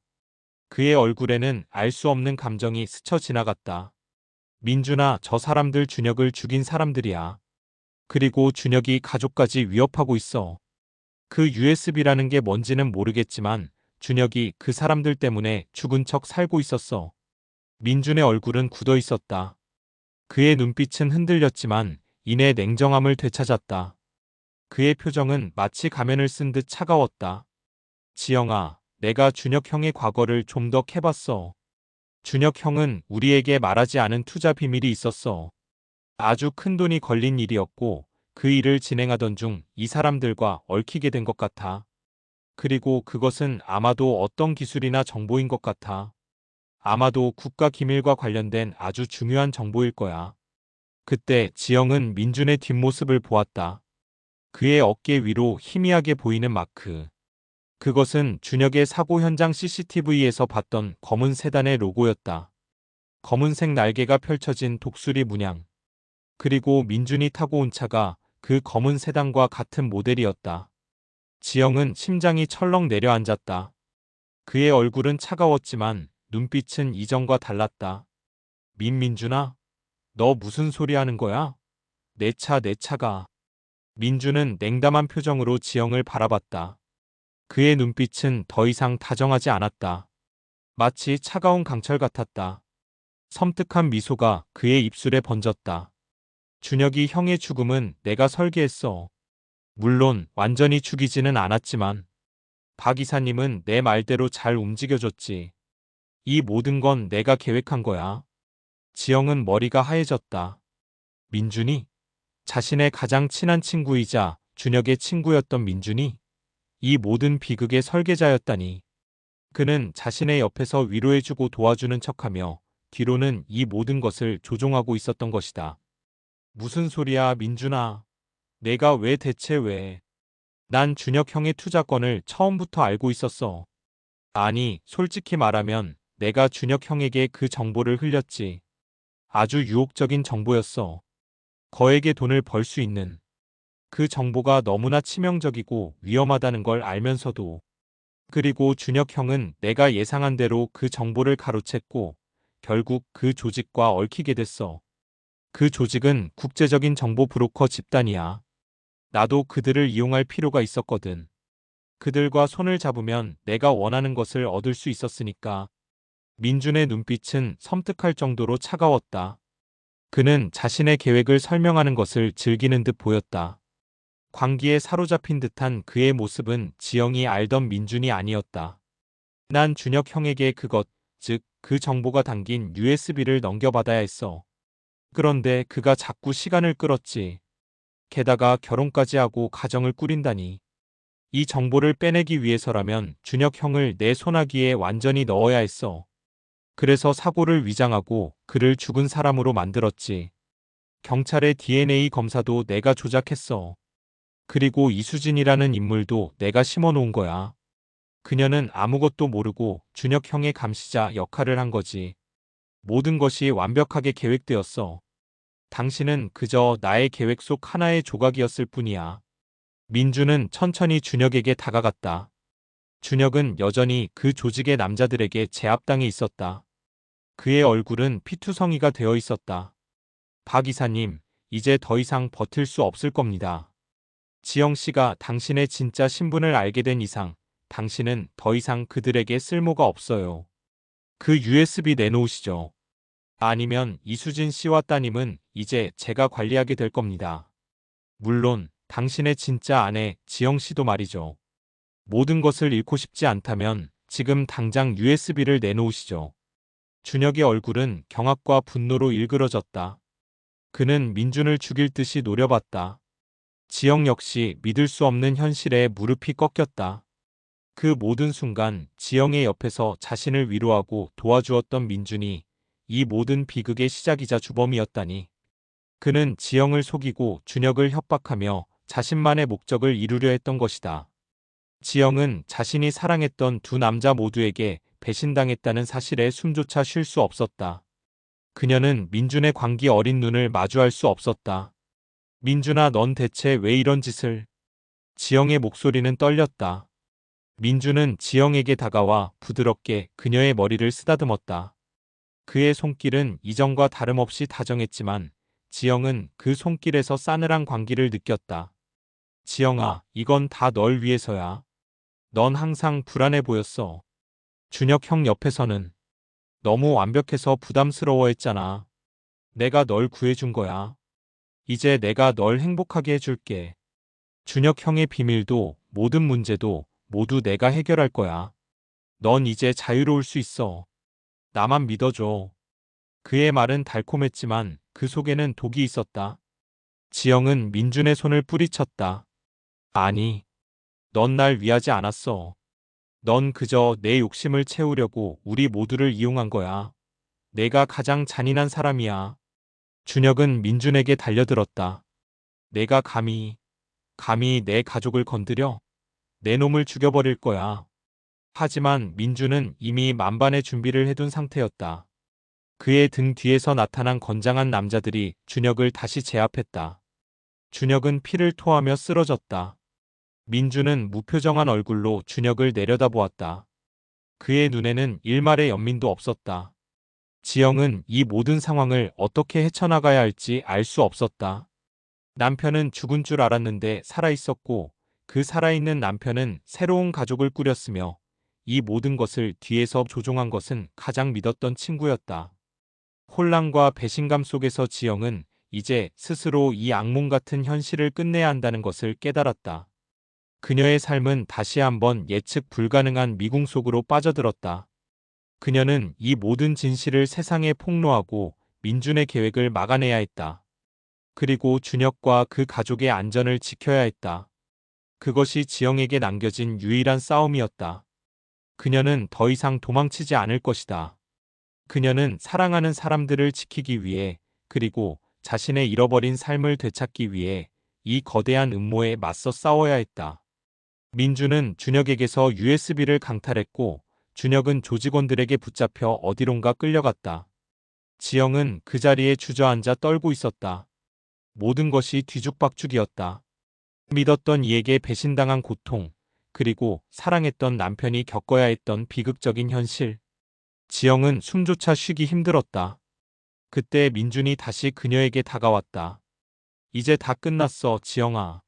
A: 그의 얼굴에는 알 수 없는 감정이 스쳐 지나갔다. 민준아, 저 사람들 준혁을 죽인 사람들이야. 그리고 준혁이 가족까지 위협하고 있어. 그 USB라는 게 뭔지는 모르겠지만 준혁이 그 사람들 때문에 죽은 척 살고 있었어. 민준의 얼굴은 굳어 있었다. 그의 눈빛은 흔들렸지만 이내 냉정함을 되찾았다. 그의 표정은 마치 가면을 쓴 듯 차가웠다. 지영아, 내가 준혁 형의 과거를 좀 더 캐봤어. 준혁 형은 우리에게 말하지 않은 투자 비밀이 있었어. 아주 큰 돈이 걸린 일이었고 그 일을 진행하던 중 이 사람들과 얽히게 된 것 같아. 그리고 그것은 아마도 어떤 기술이나 정보인 것 같아. 아마도 국가 기밀과 관련된 아주 중요한 정보일 거야. 그때 지영은 민준의 뒷모습을 보았다. 그의 어깨 위로 희미하게 보이는 마크. 그것은 준혁의 사고 현장 CCTV에서 봤던 검은 세단의 로고였다. 검은색 날개가 펼쳐진 독수리 문양. 그리고 민준이 타고 온 차가 그 검은 세단과 같은 모델이었다. 지영은 심장이 철렁 내려앉았다. 그의 얼굴은 차가웠지만 눈빛은 이전과 달랐다. 민준아, 너 무슨 소리 하는 거야? 내 차가. 민준은 냉담한 표정으로 지영을 바라봤다. 그의 눈빛은 더 이상 다정하지 않았다. 마치 차가운 강철 같았다. 섬뜩한 미소가 그의 입술에 번졌다. 준혁이 형의 죽음은 내가 설계했어. 물론 완전히 죽이지는 않았지만 박 이사님은 내 말대로 잘 움직여줬지. 이 모든 건 내가 계획한 거야. 지영은 머리가 하얘졌다. 민준이? 자신의 가장 친한 친구이자 준혁의 친구였던 민준이? 이 모든 비극의 설계자였다니. 그는 자신의 옆에서 위로해주고 도와주는 척하며 뒤로는 이 모든 것을 조종하고 있었던 것이다. 무슨 소리야, 민준아. 내가 왜? 난 준혁 형의 투자권을 처음부터 알고 있었어. 아니, 솔직히 말하면 내가 준혁 형에게 그 정보를 흘렸지. 아주 유혹적인 정보였어. 거액의 돈을 벌 수 있는. 그 정보가 너무나 치명적이고 위험하다는 걸 알면서도. 그리고 준혁 형은 내가 예상한 대로 그 정보를 가로챘고 결국 그 조직과 얽히게 됐어. 그 조직은 국제적인 정보 브로커 집단이야. 나도 그들을 이용할 필요가 있었거든. 그들과 손을 잡으면 내가 원하는 것을 얻을 수 있었으니까. 민준의 눈빛은 섬뜩할 정도로 차가웠다. 그는 자신의 계획을 설명하는 것을 즐기는 듯 보였다. 광기에 사로잡힌 듯한 그의 모습은 지영이 알던 민준이 아니었다. 난 준혁 형에게 그것, 즉 그 정보가 담긴 USB를 넘겨받아야 했어. 그런데 그가 자꾸 시간을 끌었지. 게다가 결혼까지 하고 가정을 꾸린다니. 이 정보를 빼내기 위해서라면 준혁 형을 내 소나기에 완전히 넣어야 했어. 그래서 사고를 위장하고 그를 죽은 사람으로 만들었지. 경찰의 DNA 검사도 내가 조작했어. 그리고 이수진이라는 인물도 내가 심어놓은 거야. 그녀는 아무것도 모르고 준혁 형의 감시자 역할을 한 거지. 모든 것이 완벽하게 계획되었어. 당신은 그저 나의 계획 속 하나의 조각이었을 뿐이야. 민주는 천천히 준혁에게 다가갔다. 준혁은 여전히 그 조직의 남자들에게 제압당해 있었다. 그의 얼굴은 피투성이가 되어 있었다. 박 이사님, 이제 더 이상 버틸 수 없을 겁니다. 지영 씨가 당신의 진짜 신분을 알게 된 이상 당신은 더 이상 그들에게 쓸모가 없어요. 그 USB 내놓으시죠. 아니면 이수진 씨와 따님은 이제 제가 관리하게 될 겁니다. 물론 당신의 진짜 아내 지영 씨도 말이죠. 모든 것을 잃고 싶지 않다면 지금 당장 USB를 내놓으시죠. 준혁의 얼굴은 경악과 분노로 일그러졌다. 그는 민준을 죽일 듯이 노려봤다. 지영 역시 믿을 수 없는 현실에 무릎이 꺾였다. 그 모든 순간 지영의 옆에서 자신을 위로하고 도와주었던 민준이 이 모든 비극의 시작이자 주범이었다니. 그는 지영을 속이고 준혁을 협박하며 자신만의 목적을 이루려 했던 것이다. 지영은 자신이 사랑했던 두 남자 모두에게 배신당했다는 사실에 숨조차 쉴 수 없었다. 그녀는 민준의 광기 어린 눈을 마주할 수 없었다. 민준아, 넌 대체 왜 이런 짓을? 지영의 목소리는 떨렸다. 민주는 지영에게 다가와 부드럽게 그녀의 머리를 쓰다듬었다. 그의 손길은 이전과 다름없이 다정했지만 지영은 그 손길에서 싸늘한 광기를 느꼈다. 지영아, 이건 다 널 위해서야. 넌 항상 불안해 보였어. 준혁 형 옆에서는 너무 완벽해서 부담스러워했잖아. 내가 널 구해준 거야. 이제 내가 널 행복하게 해줄게. 준혁 형의 비밀도 모든 문제도 모두 내가 해결할 거야. 넌 이제 자유로울 수 있어. 나만 믿어줘. 그의 말은 달콤했지만 그 속에는 독이 있었다. 지영은 민준의 손을 뿌리쳤다. 아니, 넌 날 위하지 않았어. 넌 그저 내 욕심을 채우려고 우리 모두를 이용한 거야. 내가 가장 잔인한 사람이야. 준혁은 민준에게 달려들었다. 내가 감히 내 가족을 건드려? 내 놈을 죽여버릴 거야. 하지만 민준은 이미 만반의 준비를 해둔 상태였다. 그의 등 뒤에서 나타난 건장한 남자들이 준혁을 다시 제압했다. 준혁은 피를 토하며 쓰러졌다. 민준은 무표정한 얼굴로 준혁을 내려다보았다. 그의 눈에는 일말의 연민도 없었다. 지영은 이 모든 상황을 어떻게 헤쳐나가야 할지 알 수 없었다. 남편은 죽은 줄 알았는데 살아있었고 그 살아있는 남편은 새로운 가족을 꾸렸으며 이 모든 것을 뒤에서 조종한 것은 가장 믿었던 친구였다. 혼란과 배신감 속에서 지영은 이제 스스로 이 악몽 같은 현실을 끝내야 한다는 것을 깨달았다. 그녀의 삶은 다시 한번 예측 불가능한 미궁 속으로 빠져들었다. 그녀는 이 모든 진실을 세상에 폭로하고 민준의 계획을 막아내야 했다. 그리고 준혁과 그 가족의 안전을 지켜야 했다. 그것이 지영에게 남겨진 유일한 싸움이었다. 그녀는 더 이상 도망치지 않을 것이다. 그녀는 사랑하는 사람들을 지키기 위해 그리고 자신의 잃어버린 삶을 되찾기 위해 이 거대한 음모에 맞서 싸워야 했다. 민주는 준혁에게서 USB를 강탈했고 준혁은 조직원들에게 붙잡혀 어디론가 끌려갔다. 지영은 그 자리에 주저앉아 떨고 있었다. 모든 것이 뒤죽박죽이었다. 믿었던 이에게 배신당한 고통, 그리고 사랑했던 남편이 겪어야 했던 비극적인 현실. 지영은 숨조차 쉬기 힘들었다. 그때 민준이 다시 그녀에게 다가왔다. 이제 다 끝났어, 지영아.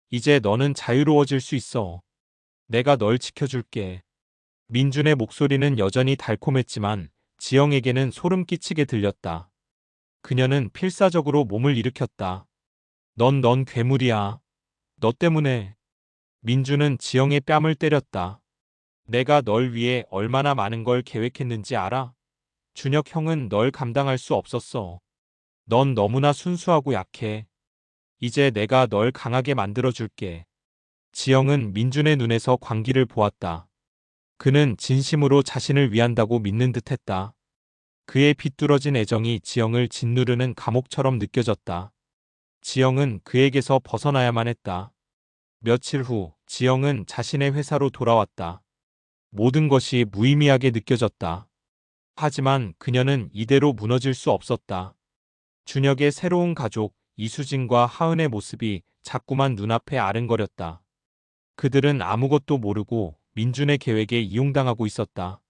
A: 이제 너는 자유로워질 수 있어. 내가 널 지켜줄게. 민준의 목소리는 여전히 달콤했지만 지영에게는 소름 끼치게 들렸다. 그녀는 필사적으로 몸을 일으켰다. 넌 괴물이야. 너 때문에. 민준은 지영의 뺨을 때렸다. 내가 널 위해 얼마나 많은 걸 계획했는지 알아? 준혁 형은 널 감당할 수 없었어. 넌 너무나 순수하고 약해. 이제 내가 널 강하게 만들어줄게. 지영은 민준의 눈에서 광기를 보았다. 그는 진심으로 자신을 위한다고 믿는 듯했다. 그의 비뚤어진 애정이 지영을 짓누르는 감옥처럼 느껴졌다. 지영은 그에게서 벗어나야만 했다. 며칠 후 지영은 자신의 회사로 돌아왔다. 모든 것이 무의미하게 느껴졌다. 하지만 그녀는 이대로 무너질 수 없었다. 준혁의 새로운 가족 이수진과 하은의 모습이 자꾸만 눈앞에 아른거렸다. 그들은 아무것도 모르고 민준의 계획에 이용당하고 있었다.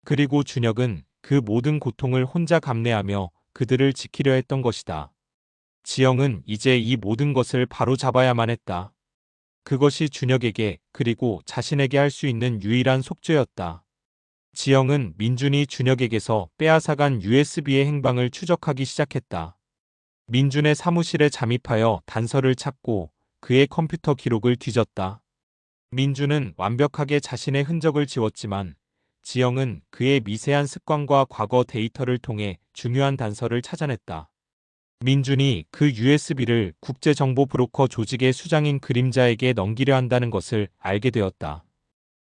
A: 그리고 준혁은 그 모든 고통을 혼자 감내하며 그들을 지키려 했던 것이다. 지영은 이제 이 모든 것을 바로잡아야만 했다. 그것이 준혁에게 그리고 자신에게 할 수 있는 유일한 속죄였다. 지영은 민준이 준혁에게서 빼앗아간 USB의 행방을 추적하기 시작했다. 민준의 사무실에 잠입하여 단서를 찾고 그의 컴퓨터 기록을 뒤졌다. 민준은 완벽하게 자신의 흔적을 지웠지만 지영은 그의 미세한 습관과 과거 데이터를 통해 중요한 단서를 찾아냈다. 민준이 그 USB를 국제정보 브로커 조직의 수장인 그림자에게 넘기려 한다는 것을 알게 되었다.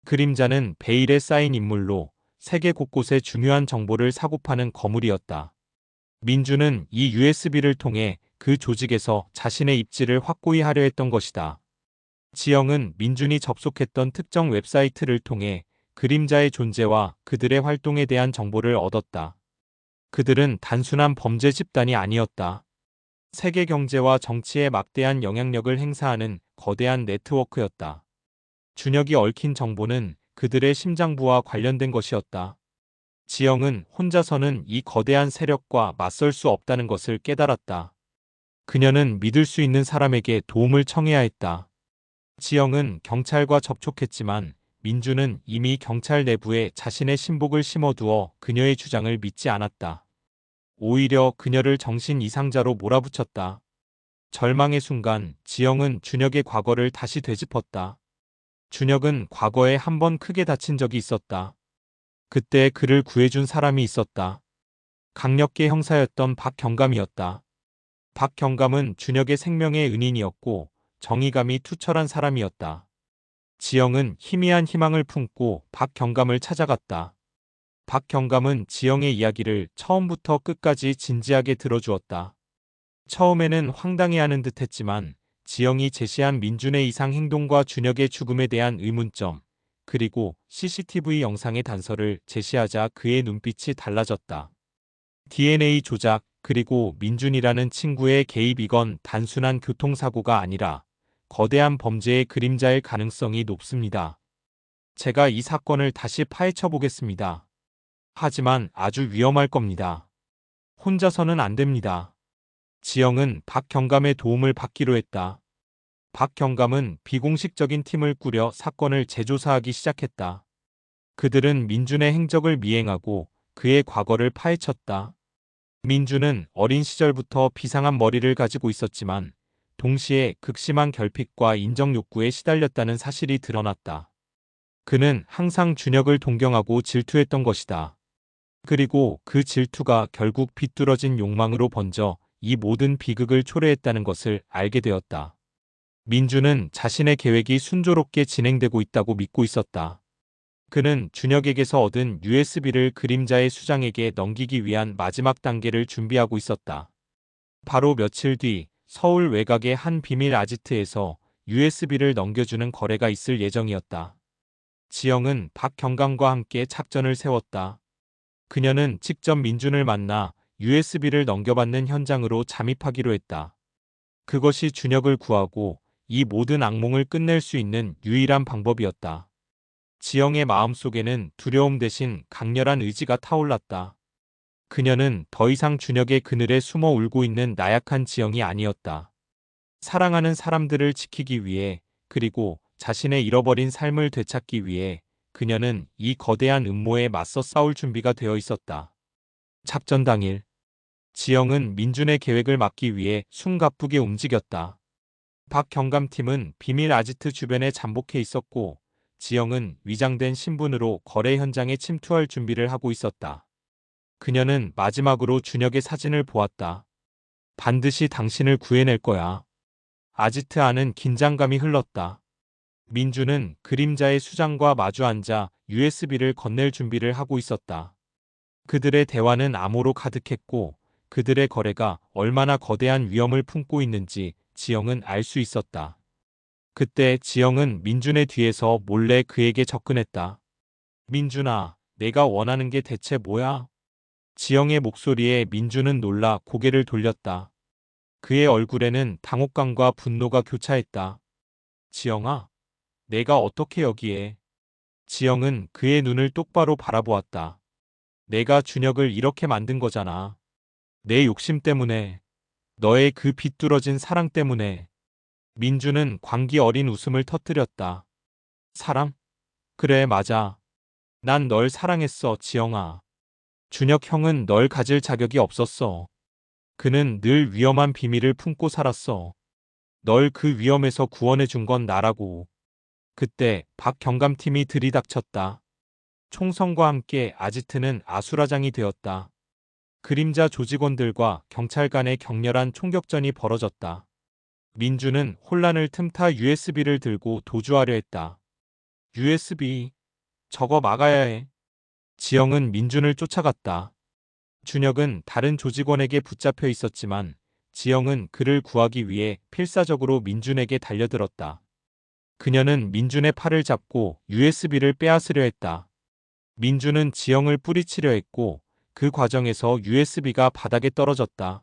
A: 그림자는 베일에 쌓인 인물로 세계 곳곳의 중요한 정보를 사고 파는 거물이었다. 민준은 이 USB를 통해 그 조직에서 자신의 입지를 확고히 하려 했던 것이다. 지영은 민준이 접속했던 특정 웹사이트를 통해 그림자의 존재와 그들의 활동에 대한 정보를 얻었다. 그들은 단순한 범죄 집단이 아니었다. 세계 경제와 정치에 막대한 영향력을 행사하는 거대한 네트워크였다. 준혁이 얽힌 정보는 그들의 심장부와 관련된 것이었다. 지영은 혼자서는 이 거대한 세력과 맞설 수 없다는 것을 깨달았다. 그녀는 믿을 수 있는 사람에게 도움을 청해야 했다. 지영은 경찰과 접촉했지만 민주는 이미 경찰 내부에 자신의 신복을 심어두어 그녀의 주장을 믿지 않았다. 오히려 그녀를 정신 이상자로 몰아붙였다. 절망의 순간 지영은 준혁의 과거를 다시 되짚었다. 준혁은 과거에 한 번 크게 다친 적이 있었다. 그때 그를 구해준 사람이 있었다. 강력계 형사였던 박경감이었다. 박경감은 준혁의 생명의 은인이었고 정의감이 투철한 사람이었다. 지영은 희미한 희망을 품고 박경감을 찾아갔다. 박경감은 지영의 이야기를 처음부터 끝까지 진지하게 들어주었다. 처음에는 황당해하는 듯했지만 지영이 제시한 민준의 이상 행동과 준혁의 죽음에 대한 의문점, 그리고 CCTV 영상의 단서를 제시하자 그의 눈빛이 달라졌다. DNA 조작, 그리고 민준이라는 친구의 개입, 이건 단순한 교통사고가 아니라 거대한 범죄의 그림자일 가능성이 높습니다. 제가 이 사건을 다시 파헤쳐 보겠습니다. 하지만 아주 위험할 겁니다. 혼자서는 안 됩니다. 지영은 박경감의 도움을 받기로 했다. 박경감은 비공식적인 팀을 꾸려 사건을 재조사하기 시작했다. 그들은 민준의 행적을 미행하고 그의 과거를 파헤쳤다. 민준은 어린 시절부터 비상한 머리를 가지고 있었지만 동시에 극심한 결핍과 인정 욕구에 시달렸다는 사실이 드러났다. 그는 항상 준혁을 동경하고 질투했던 것이다. 그리고 그 질투가 결국 비뚤어진 욕망으로 번져 이 모든 비극을 초래했다는 것을 알게 되었다. 민주는 자신의 계획이 순조롭게 진행되고 있다고 믿고 있었다. 그는 준혁에게서 얻은 USB를 그림자의 수장에게 넘기기 위한 마지막 단계를 준비하고 있었다. 바로 며칠 뒤 서울 외곽의 한 비밀 아지트에서 USB를 넘겨주는 거래가 있을 예정이었다. 지영은 박경감과 함께 작전을 세웠다. 그녀는 직접 민준을 만나 USB를 넘겨받는 현장으로 잠입하기로 했다. 그것이 준혁을 구하고 이 모든 악몽을 끝낼 수 있는 유일한 방법이었다. 지영의 마음속에는 두려움 대신 강렬한 의지가 타올랐다. 그녀는 더 이상 준혁의 그늘에 숨어 울고 있는 나약한 지영이 아니었다. 사랑하는 사람들을 지키기 위해, 그리고 자신의 잃어버린 삶을 되찾기 위해 그녀는 이 거대한 음모에 맞서 싸울 준비가 되어 있었다. 작전 당일, 지영은 민준의 계획을 막기 위해 숨가쁘게 움직였다. 박경감팀은 비밀 아지트 주변에 잠복해 있었고 지영은 위장된 신분으로 거래 현장에 침투할 준비를 하고 있었다. 그녀는 마지막으로 준혁의 사진을 보았다. 반드시 당신을 구해낼 거야. 아지트 안은 긴장감이 흘렀다. 민주는 그림자의 수장과 마주 앉아 USB를 건넬 준비를 하고 있었다. 그들의 대화는 암호로 가득했고 그들의 거래가 얼마나 거대한 위험을 품고 있는지 지영은 알 수 있었다. 그때 지영은 민준의 뒤에서 몰래 그에게 접근했다. 민준아, 내가 원하는 게 대체 뭐야? 지영의 목소리에 민준은 놀라 고개를 돌렸다. 그의 얼굴에는 당혹감과 분노가 교차했다. 지영아, 내가 어떻게 여기에? 지영은 그의 눈을 똑바로 바라보았다. 내가 준혁을 이렇게 만든 거잖아. 내 욕심 때문에, 너의 그 비뚤어진 사랑 때문에. 민주는 광기 어린 웃음을 터뜨렸다. 사랑? 그래, 맞아. 난 널 사랑했어, 지영아. 준혁 형은 널 가질 자격이 없었어. 그는 늘 위험한 비밀을 품고 살았어. 널 그 위험에서 구원해 준 건 나라고. 그때 박경감팀이 들이닥쳤다. 총성과 함께 아지트는 아수라장이 되었다. 그림자 조직원들과 경찰 간의 격렬한 총격전이 벌어졌다. 민주는 혼란을 틈타 USB를 들고 도주하려 했다. USB, 저거 막아야 해. 지영은 민준을 쫓아갔다. 준혁은 다른 조직원에게 붙잡혀 있었지만 지영은 그를 구하기 위해 필사적으로 민준에게 달려들었다. 그녀는 민준의 팔을 잡고 USB를 빼앗으려 했다. 민준은 지영을 뿌리치려 했고 그 과정에서 USB가 바닥에 떨어졌다.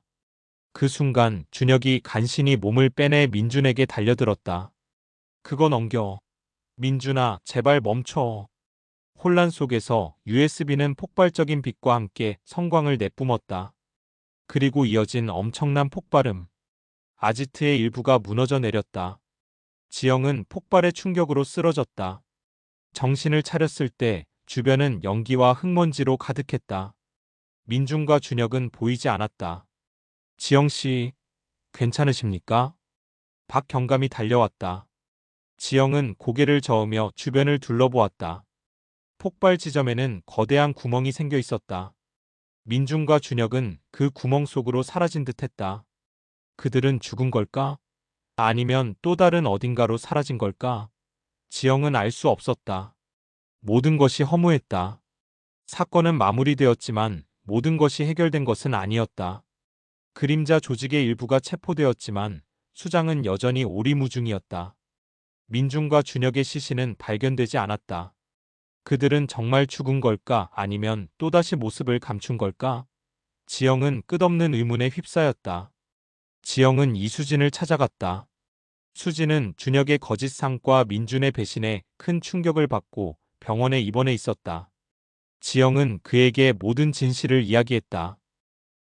A: 그 순간 준혁이 간신히 몸을 빼내 민준에게 달려들었다. 그거 넘겨. 민준아, 제발 멈춰. 혼란 속에서 USB는 폭발적인 빛과 함께 성광을 내뿜었다. 그리고 이어진 엄청난 폭발음. 아지트의 일부가 무너져 내렸다. 지영은 폭발의 충격으로 쓰러졌다. 정신을 차렸을 때 주변은 연기와 흙먼지로 가득했다. 민준과 준혁은 보이지 않았다. 지영 씨, 괜찮으십니까? 박경감이 달려왔다. 지영은 고개를 저으며 주변을 둘러보았다. 폭발 지점에는 거대한 구멍이 생겨 있었다. 민준과 준혁은 그 구멍 속으로 사라진 듯했다. 그들은 죽은 걸까? 아니면 또 다른 어딘가로 사라진 걸까? 지영은 알 수 없었다. 모든 것이 허무했다. 사건은 마무리되었지만 모든 것이 해결된 것은 아니었다. 그림자 조직의 일부가 체포되었지만 수장은 여전히 오리무중이었다. 민준과 준혁의 시신은 발견되지 않았다. 그들은 정말 죽은 걸까? 아니면 또다시 모습을 감춘 걸까? 지영은 끝없는 의문에 휩싸였다. 지영은 이수진을 찾아갔다. 수진은 준혁의 거짓 상과 민준의 배신에 큰 충격을 받고 병원에 입원해 있었다. 지영은 그에게 모든 진실을 이야기했다.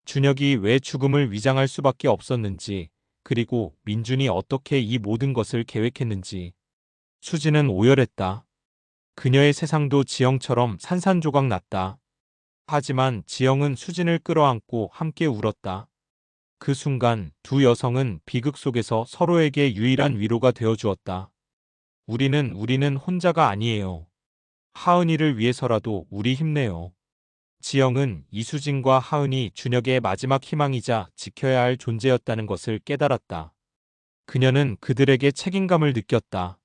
A: 준혁이 왜 죽음을 위장할 수밖에 없었는지, 그리고 민준이 어떻게 이 모든 것을 계획했는지. 수진은 오열했다. 그녀의 세상도 지영처럼 산산조각 났다. 하지만 지영은 수진을 끌어안고 함께 울었다. 그 순간 두 여성은 비극 속에서 서로에게 유일한 위로가 되어 주었다. 우리는 혼자가 아니에요. 하은이를 위해서라도 우리 힘내요. 지영은 이수진과 하은이 준혁의 마지막 희망이자 지켜야 할 존재였다는 것을 깨달았다. 그녀는 그들에게 책임감을 느꼈다.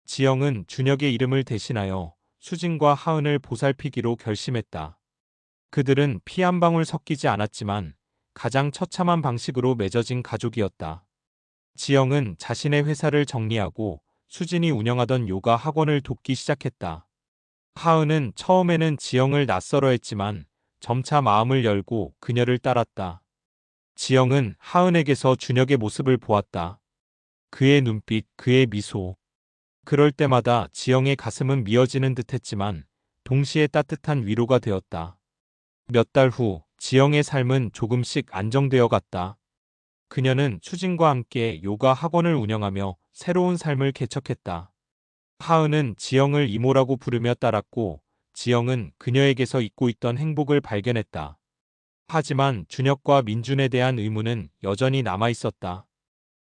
A: 지영은 준혁의 이름을 대신하여 수진과 하은을 보살피기로 결심했다. 그들은 피 한 방울 섞이지 않았지만 가장 처참한 방식으로 맺어진 가족이었다. 지영은 자신의 회사를 정리하고 수진이 운영하던 요가 학원을 돕기 시작했다. 하은은 처음에는 지영을 낯설어했지만 점차 마음을 열고 그녀를 따랐다. 지영은 하은에게서 준혁의 모습을 보았다. 그의 눈빛, 그의 미소. 그럴 때마다 지영의 가슴은 미어지는 듯했지만 동시에 따뜻한 위로가 되었다. 몇 달 후 지영의 삶은 조금씩 안정되어 갔다. 그녀는 수진과 함께 요가 학원을 운영하며 새로운 삶을 개척했다. 하은은 지영을 이모라고 부르며 따랐고 지영은 그녀에게서 잊고 있던 행복을 발견했다. 하지만 준혁과 민준에 대한 의문은 여전히 남아 있었다.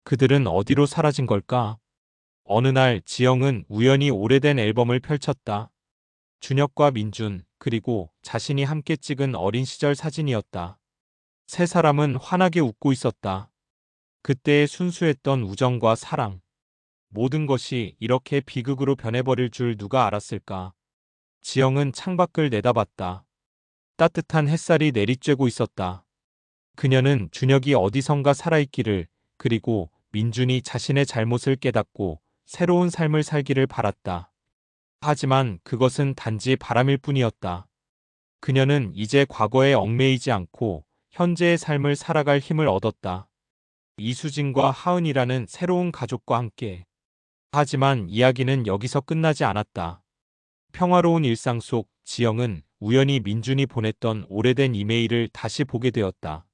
A: 그들은 어디로 사라진 걸까? 어느 날 지영은 우연히 오래된 앨범을 펼쳤다. 준혁과 민준, 그리고 자신이 함께 찍은 어린 시절 사진이었다. 세 사람은 환하게 웃고 있었다. 그때의 순수했던 우정과 사랑. 모든 것이 이렇게 비극으로 변해버릴 줄 누가 알았을까? 지영은 창밖을 내다봤다. 따뜻한 햇살이 내리쬐고 있었다. 그녀는 준혁이 어디선가 살아있기를, 그리고 민준이 자신의 잘못을 깨닫고 새로운 삶을 살기를 바랐다. 하지만 그것은 단지 바람일 뿐이었다. 그녀는 이제 과거에 얽매이지 않고 현재의 삶을 살아갈 힘을 얻었다. 이수진과 하은이라는 새로운 가족과 함께. 하지만 이야기는 여기서 끝나지 않았다. 평화로운 일상 속 지영은 우연히 민준이 보냈던 오래된 이메일을 다시 보게 되었다.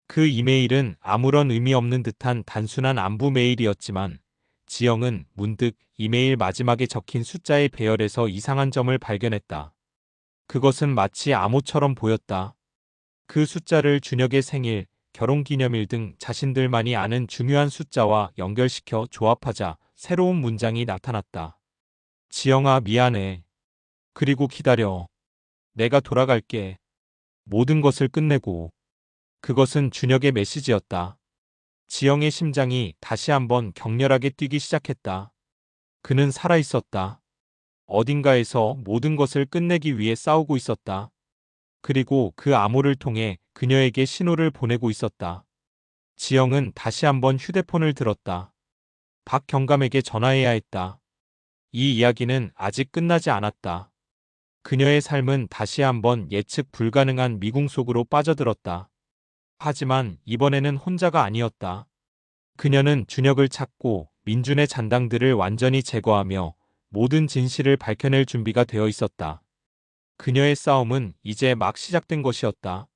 A: 그 이메일은 아무런 의미 없는 듯한 단순한 안부 메일이었지만 지영은 문득 이메일 마지막에 적힌 숫자의 배열에서 이상한 점을 발견했다. 그것은 마치 암호처럼 보였다. 그 숫자를 준혁의 생일, 결혼기념일 등 자신들만이 아는 중요한 숫자와 연결시켜 조합하자 새로운 문장이 나타났다. 지영아, 미안해. 그리고 기다려. 내가 돌아갈게. 모든 것을 끝내고. 그것은 준혁의 메시지였다. 지영의 심장이 다시 한번 격렬하게 뛰기 시작했다. 그는 살아있었다. 어딘가에서 모든 것을 끝내기 위해 싸우고 있었다. 그리고 그 암호를 통해 그녀에게 신호를 보내고 있었다. 지영은 다시 한번 휴대폰을 들었다. 박경감에게 전화해야 했다. 이 이야기는 아직 끝나지 않았다. 그녀의 삶은 다시 한번 예측 불가능한 미궁 속으로 빠져들었다. 하지만 이번에는 혼자가 아니었다. 그녀는 준혁을 찾고 민준의 잔당들을 완전히 제거하며 모든 진실을 밝혀낼 준비가 되어 있었다. 그녀의 싸움은 이제 막 시작된 것이었다.